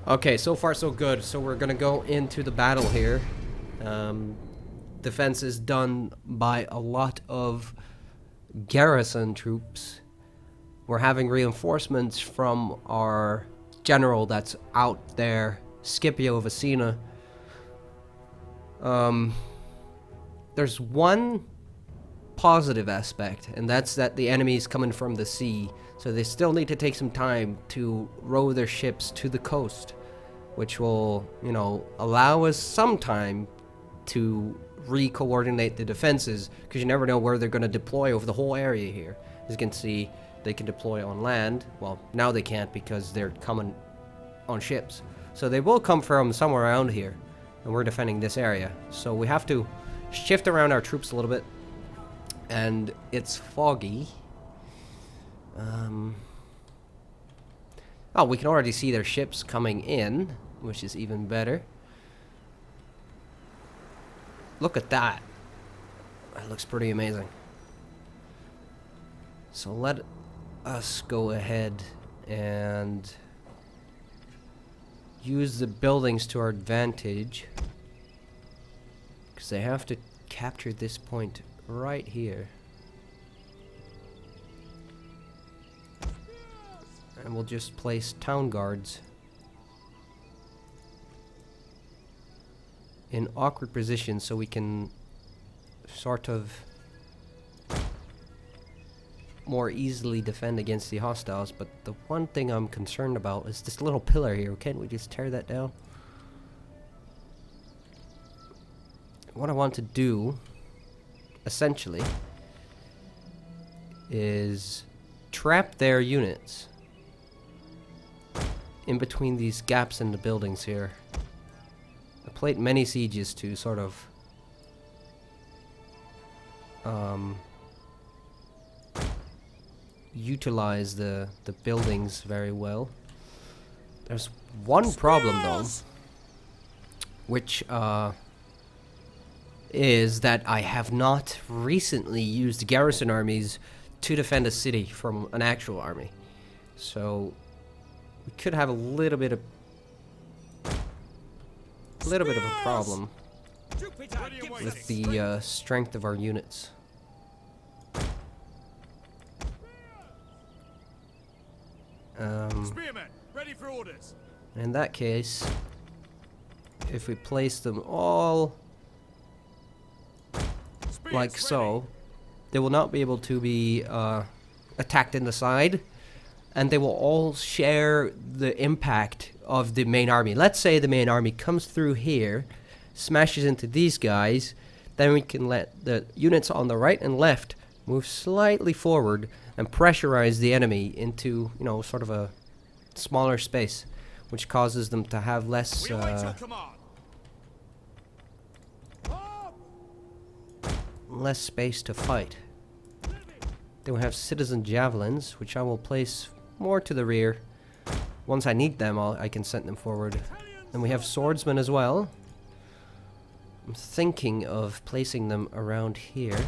Okay, so far so good. So we're gonna go into the battle here. Defense is done by a lot of garrison troops. We're having reinforcements from our general that's out there, Scipio Vicina. There's one positive aspect, and that's that the enemy is coming from the sea, so they still need to take some time to row their ships to the coast, which will, allow us some time to re-coordinate the defenses, because you never know where they're going to deploy over the whole area here. As you can see, they can deploy on land. Well, now they can't because they're coming on ships. So they will come from somewhere around here, and we're defending this area. So we have to shift around our troops a little bit, and it's foggy. Oh, we can already see their ships coming in, which is even better. Look at that. That looks pretty amazing. So let us go ahead and use the buildings to our advantage, because they have to capture this point right here. And we'll just place town guards in awkward positions so we can sort of more easily defend against the hostiles. But the one thing I'm concerned about is this little pillar here. Can't we just tear that down? What I want to do essentially is trap their units in between these gaps in the buildings here. I played many sieges to sort of utilize the buildings very well. There's one problem though, which is that I have not recently used garrison armies to defend a city from an actual army. So we could have a little bit of a problem with the strength of our units. Spearmen, ready for orders. In that case, if we place them all like so, they will not be able to be attacked in the side, and they will all share the impact of the main army. Let's say the main army comes through here, smashes into these guys, then we can let the units on the right and left move slightly forward and pressurize the enemy into, sort of a smaller space, which causes them to have less less space to fight. Then we have citizen javelins, which I will place more to the rear. Once I need them, I can send them forward. Then we have swordsmen as well. I'm thinking of placing them around here.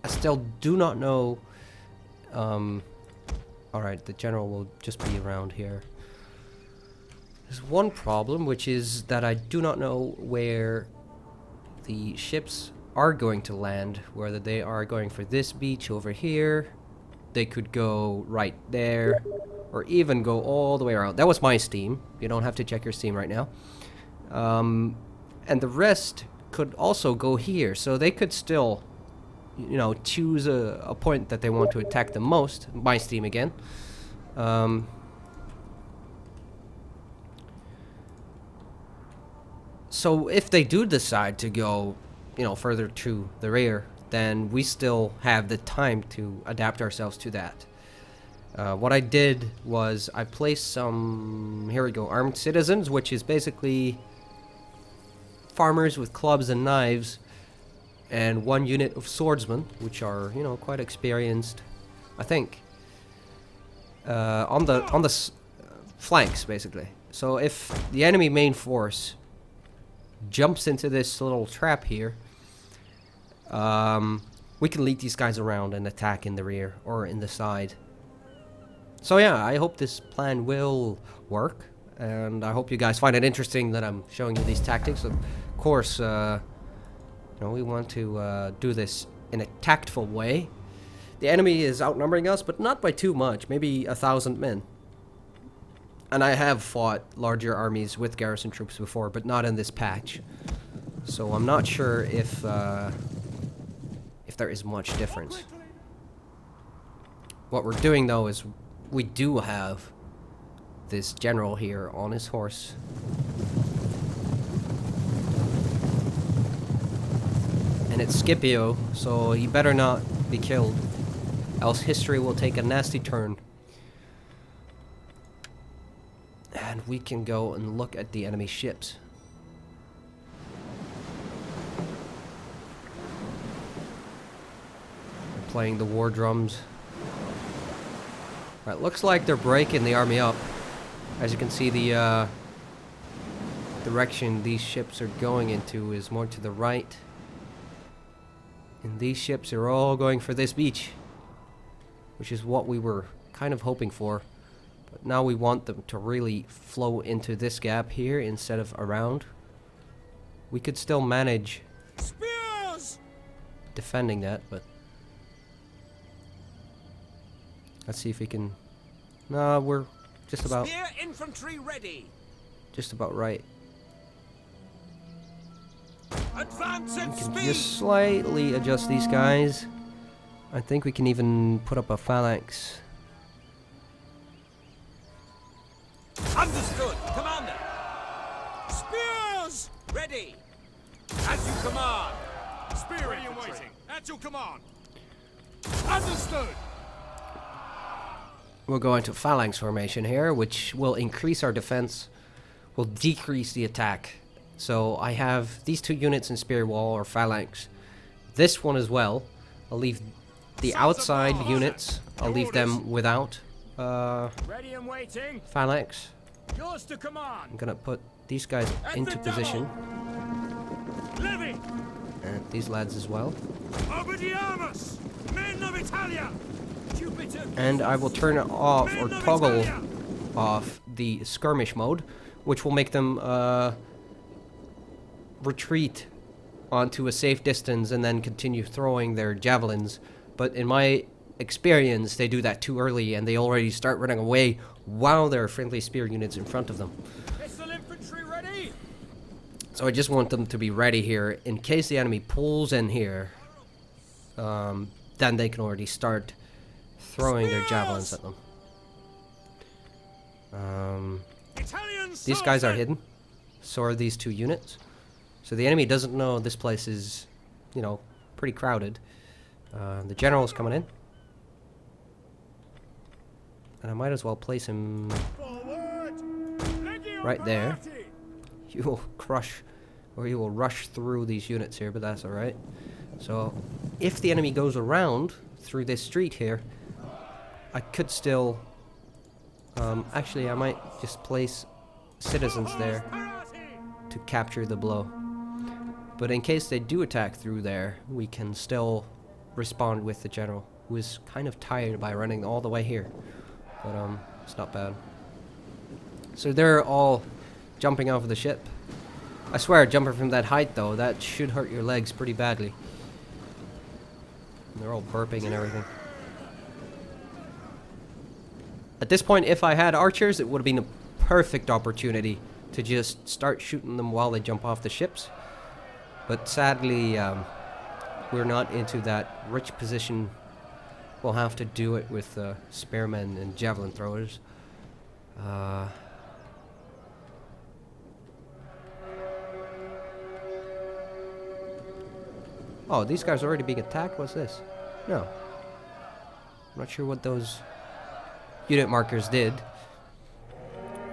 I still do not know. Alright, the general will just be around here. There's one problem, which is that I do not know where the ships are going to land, whether they are going for this beach over here. They could go right there, or even go all the way around. That was my Steam. You don't have to check your Steam right now. And the rest could also go here, so they could still, choose a point that they want to attack the most. My Steam again. So if they do decide to go, further to the rear, then we still have the time to adapt ourselves to that. What I did was I placed some, here we go, armed citizens, which is basically farmers with clubs and knives, and one unit of swordsmen, which are, quite experienced, I think, on the flanks, basically. So if the enemy main force jumps into this little trap here, we can lead these guys around and attack in the rear or in the side. So yeah, I hope this plan will work, and I hope you guys find it interesting that I'm showing you these tactics. Of course, we want to do this in a tactful way. The enemy is outnumbering us, but not by too much, maybe 1,000 men. And I have fought larger armies with garrison troops before, but not in this patch. So I'm not sure if there is much difference. What we're doing though is we do have this general here on his horse. And it's Scipio, so he better not be killed, else history will take a nasty turn. And we can go and look at the enemy ships. They're playing the war drums. Right, looks like they're breaking the army up. As you can see, the direction these ships are going into is more to the right. And these ships are all going for this beach, which is what we were kind of hoping for. But now we want them to really flow into this gap here instead of around. We could still manage Spears! Defending that, but let's see if we can. No, we're just about. Spear infantry ready. Just about right. Advance at We can speed. just slightly adjust these guys. I think we can even put up a phalanx. Understood, Commander. Spears ready. As you command. Spear ready and waiting. At your command. Understood. We'll go into phalanx formation here, which will increase our defense, will decrease the attack. So I have these 2 units in spear wall or phalanx. This one as well. I'll leave the outside units. I'll leave them without Ready and waiting. phalanx. Yours to command. I'm gonna put these guys into position, Levy. and these lads as well. Obidiamus. Men of Italia. Jupiter. And I will turn it off or toggle off the skirmish mode, which will make them retreat onto a safe distance and then continue throwing their javelins. But in my experience, they do that too early and they already start running away while there are friendly spear units in front of them. Pistol infantry ready. So I just want them to be ready here in case the enemy pulls in here. Then they can already start throwing their javelins at them. These guys are hidden. So are these 2 units. So the enemy doesn't know this place is, pretty crowded. The general's coming in. And I might as well place him right there. He will crush, or he will rush through these units here, but that's alright. So, if the enemy goes around through this street here, I could still... actually, I might just place citizens there to capture the blow. But in case they do attack through there, we can still respond with the general, who is kind of tired by running all the way here. But it's not bad. So they're all jumping off of the ship. I swear, jumping from that height though, that should hurt your legs pretty badly. And they're all burping and everything. At this point, if I had archers, it would have been a perfect opportunity to just start shooting them while they jump off the ships. But sadly, we're not into that rich position. We'll have to do it with spearmen and javelin throwers. Oh, these guys are already being attacked? What's this? No. I'm not sure what those unit markers did.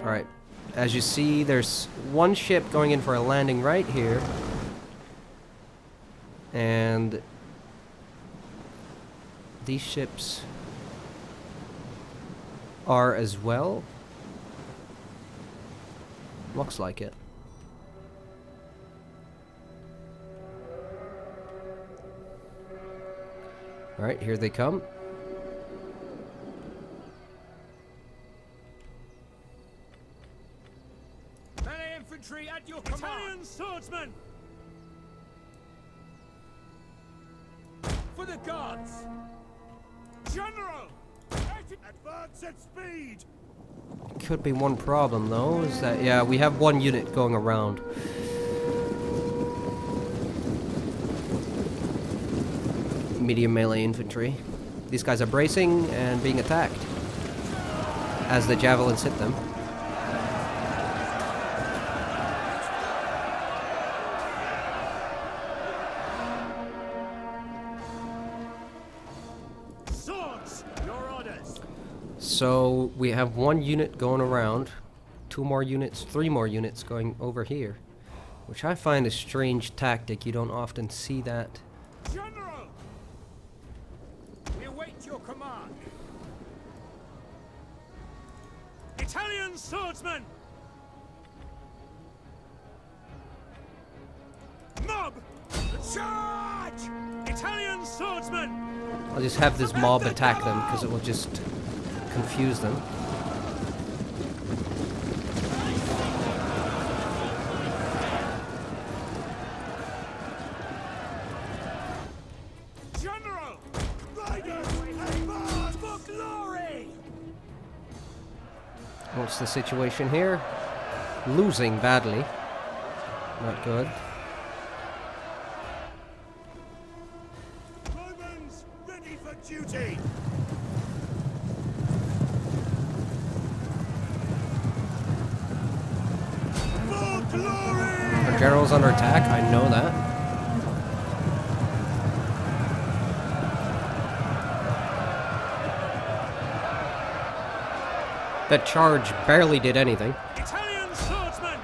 Alright. As you see, there's one ship going in for a landing right here. And these ships are as well. Looks like it. Alright, here they come. swordsman! For the gods! General! Advance at speed! Could be one problem though, is that, yeah, we have one unit going around. Medium melee infantry. These guys are bracing and being attacked as the javelins hit them. Swords! Your orders! So we have one unit going around, 2 more units, 3 more units going over here, which I find a strange tactic. You don't often see that. General! We await your command. Italian swordsman! Mob! Charge! Italian swordsman! I'll just have this mob attack them because it will just confuse them. General! Riders! Advance for glory! What's the situation here? Losing badly. Not good. Romans, ready for duty! For glory! Our general's under attack, I know that. That charge barely did anything. Italian swordsman!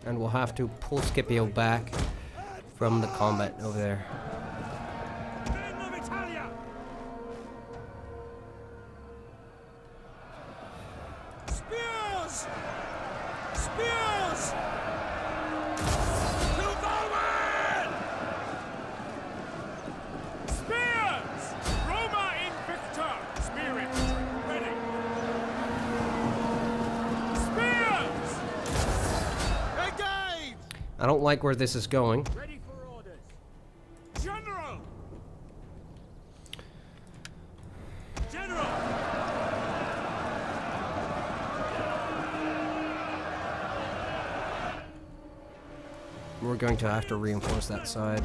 And we'll have to pull Scipio back from the combat over there. Men of Italia! Spears! Spears! To Roman! Spears! Roma Invicta! Spear infantry, ready! Spears! Engage! I don't like where this is going. Ready for orders. General! General! We're going to have to reinforce that side.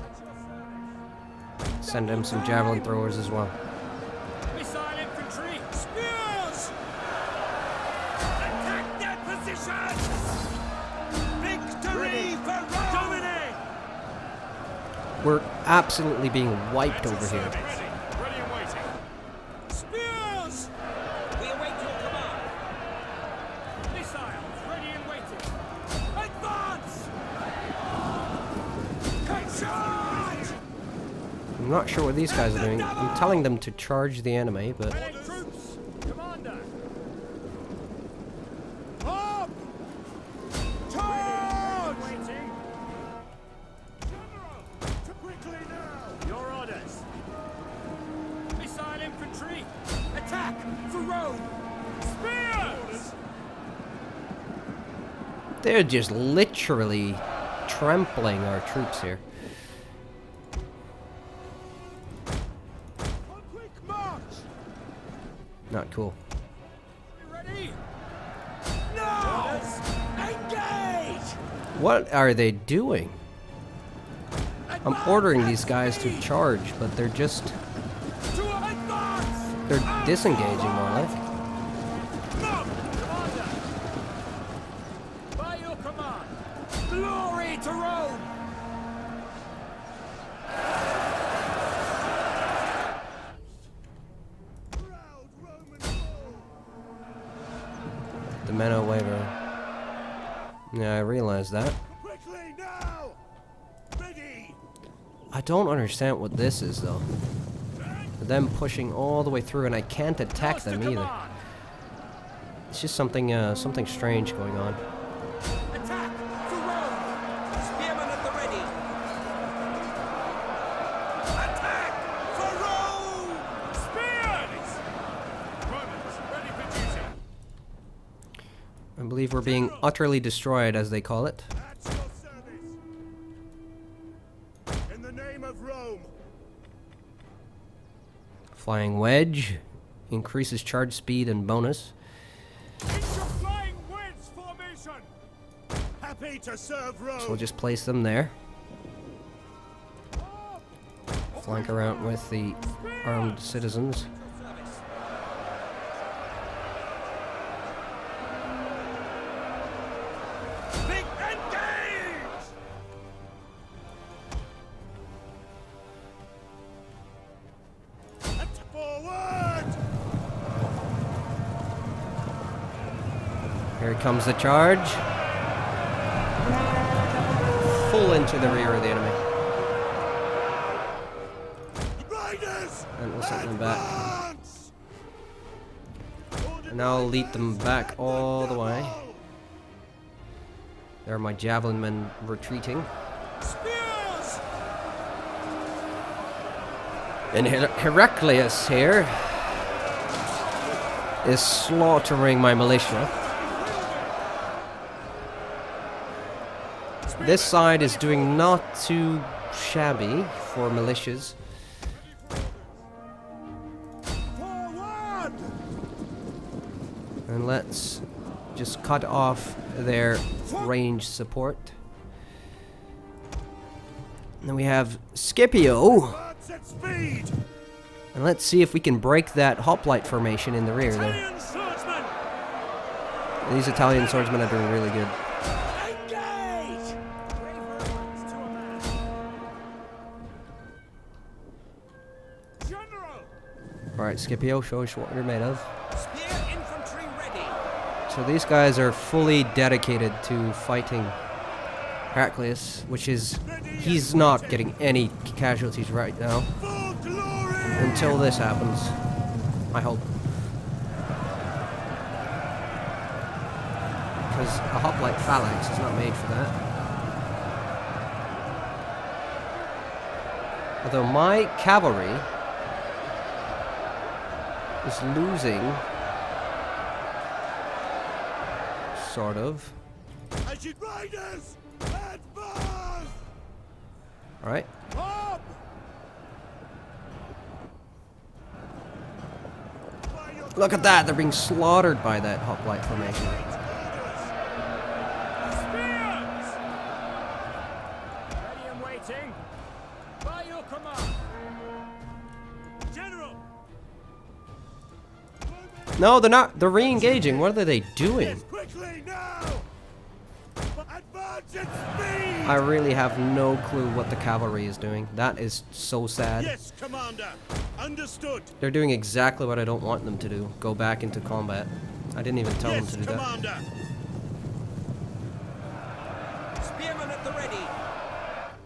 Send him some javelin throwers as well. Missile infantry! Spears! Attack their position! Victory for Rome! Dominate! We're absolutely being wiped over here. Ready and waiting. Spears! We await your command. Missiles ready and waiting. Advance! Charge! I'm not sure what these guys are doing. I'm telling them to charge the enemy, but Troops! Commander! Up! Charge! Waiting. General! To quickly now! Your orders. Missile infantry! Attack for Rome! Spears! they're just literally trampling our troops here. On quick march! Not cool. Ready? No! Engage! What are they doing? I'm ordering these guys to charge, but they're just... To advance! they're disengaging more like. No! Commander! By your command! Glory to Rome! Proud Roman foe! The Meno waiver. Yeah, I realize that. Quickly now! Ready! I don't understand what this is, though. Them pushing all the way through, and I can't attack them either. It's just something, something strange going on. Attack! believe we're being utterly destroyed, as they call it. At your service. In the name of Rome. Flying wedge increases charge speed and bonus. It's your flying wedge formation. Happy to serve Rome. So we'll just place them there. Flank around with the armed citizens. Big engage! And forward! Here comes the charge. Full into the rear of the enemy. Riders! And we'll set them back. Advance! And I'll lead them back all the way. There are my javelin men retreating. Spears! And Heraclius here is slaughtering my militia. This side is doing not too shabby for militias. Forward! And let's just cut off their range support. And then we have Scipio. Advance at speed! And let's see if we can break that hoplite formation in the rear there. Italian swordsman! These Italian swordsmen are doing really good. Engage! Braver ones to a man. General! Alright, Scipio, show us what you're made of. Spear infantry ready. So these guys are fully dedicated to fighting Heraclius, which is, he's not getting any casualties right now. For glory! Until this happens, I hope. Because a hoplite phalanx is not made for that. Although my cavalry is losing, sort of. As you riders, advance! Alright. Up! Look at that, they're being slaughtered by that hoplite formation. Spears! Ready and waiting. By your command. General! No, they're not, they're re-engaging. What are they doing? Yes, quickly now! Advance at speed! I really have no clue what the cavalry is doing. That is so sad. Yes, Commander. Understood. They're doing exactly what I don't want them to do. Go back into combat. I didn't even tell them Yes, to do Commander. Spearmen at the ready.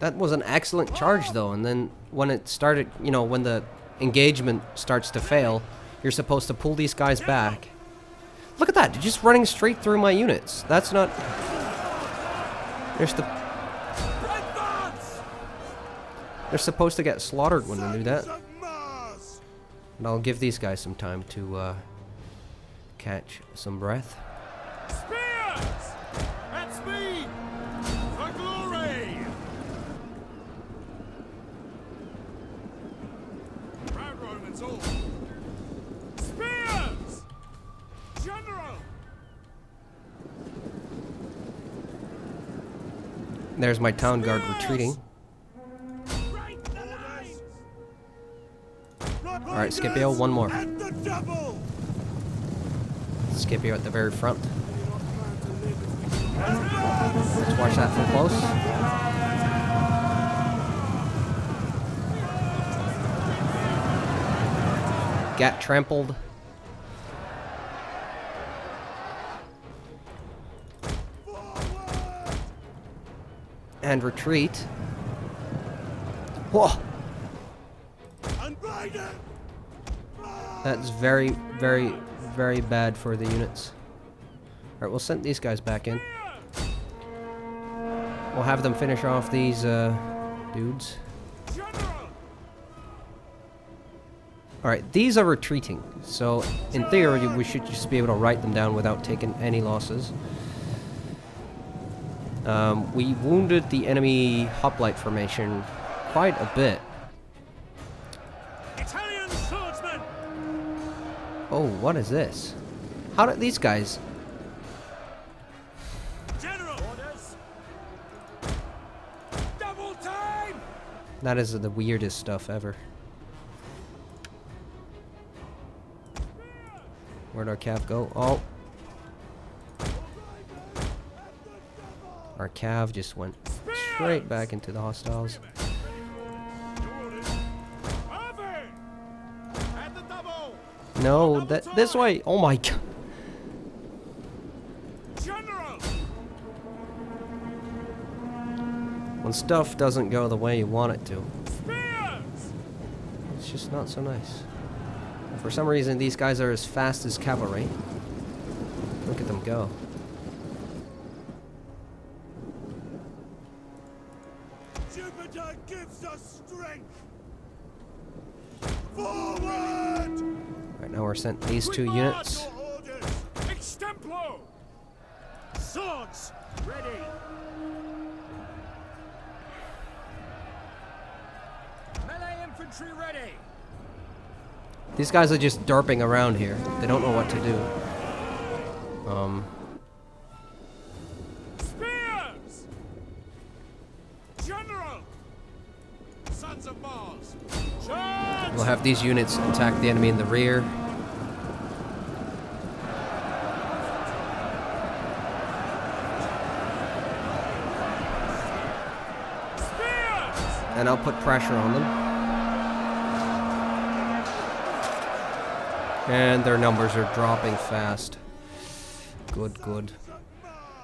that. That was an excellent charge though, and then when it started, you know, when the engagement starts to fail, you're supposed to pull these guys back. Look at that, they're just running straight through my units. That's not... Advance! They're supposed to get slaughtered when they do that. Sons of Mars! And I'll give these guys some time to catch some breath. Spears! At speed! For glory! Proud Romans all! Spears! General! There's my town guard retreating. Right the lines! Alright, Scipio, one more. At the double! Scipio at the very front. Let's watch that from close. Get trampled. And retreat. Whoa! That's very, very, very bad for the units. Alright, we'll send these guys back in. We'll have them finish off these dudes. Alright, these are retreating, so in theory we should just be able to write them down without taking any losses. We wounded the enemy hoplite formation quite a bit. Italian swordsman! Oh, what is this? How did these guys... General! Orders! Double time! That is the weirdest stuff ever. Where'd our cav go? Oh. Our cav just went straight back into the hostiles. No, this way. Oh my god. General! When stuff doesn't go the way you want it to, Spears! it's just not so nice. For some reason, these guys are as fast as cavalry. Look at them go. Jupiter gives us strength! Forward! Right now we're sent these two units. Orders! Extemplo! Swords! Ready! Melee infantry ready. These guys are just derping around here. They don't know what to do. Spears! General! Sons of Mars! Charge! We'll have these units attack the enemy in the rear. Spears! And I'll put pressure on them. And their numbers are dropping fast. Good, good.